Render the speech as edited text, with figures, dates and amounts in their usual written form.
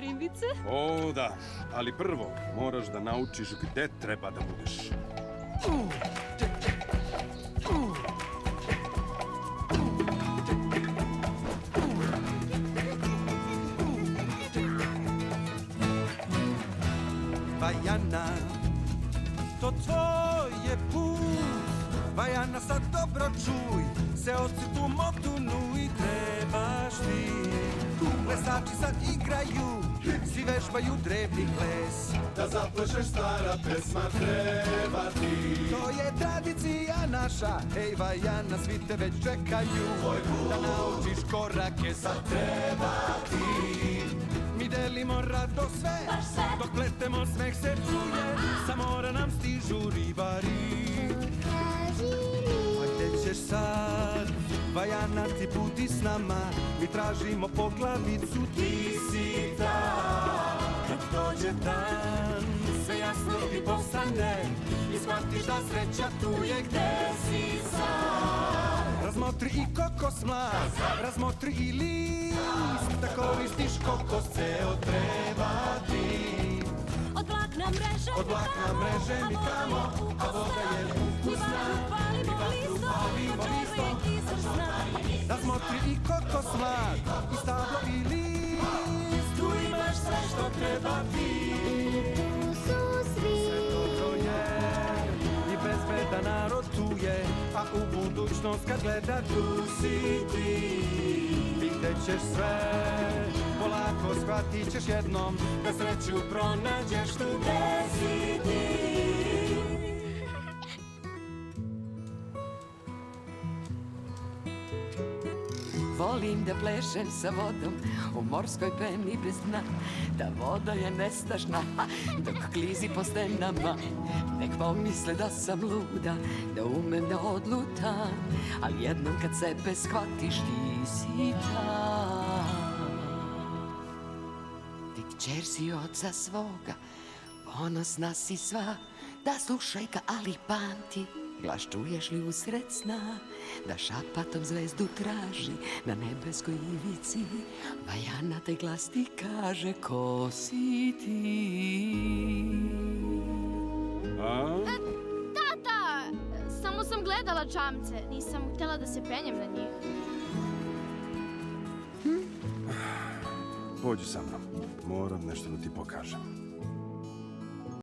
rimbice? O, da, ali prvo moraš da naučiš gde treba da budeš. Vajana, to tvoj je put. Vajana, sad dobro čuj, seoci tu motunu i trebaš ti. Plesači sad igraju, svi vežbaju drevni ples. Da zaplešeš stara pesma treba ti. To je tradicija naša, hej Vajana, svi te već čekaju. Da naučiš korake sad treba ti. Mi delimo rado sve, dok pletemo smeh se čuje. Sa mora nam stižu ribari. A gde ćeš sad, Vajana, ti budi s nama. Mi tražimo poglavicu, ti si ta. Kad dođe dan, sve jasno ti postane i shvatiš da sreća tu je gde si sad. Razmotri i kokos mlad, razmotri i list, da koristiš kokos ceo treba ti. Od vlakna mreže mi tamo, a voda je ukusna. Mi vatru palimo listom, razmotri i kokos mlad, i stablo i list, tu imaš sve što treba ti. Tu su svi. Sve dobro je i bezbedan narod tu je, a u budućnost kad gleda tu si ti. Vidjet ćeš sve, polako shvatit ćeš jednom, da sreću pronađeš tu gde si ti. Volim da plešem sa vodom u morskoj peni bez dna. Ta voda je nestašna dok klizi po stenama. Nek pomisle da sam luda, da umem da odlutam, ali jednom kad sebe shvatiš ti si ta. Ti kćer si oca svoga, ponosna si sva, da slušaj ga ali pamti. Glas čuješ li usred sna, da šapatom zvezdu traži na nebeskoj ivici. Vajana te glas ti kaže ko si ti. Tata, samo sam gledala čamce, nisam htjela da se penjem na njih. Pođi sa mnom, moram nešto da ti pokažem.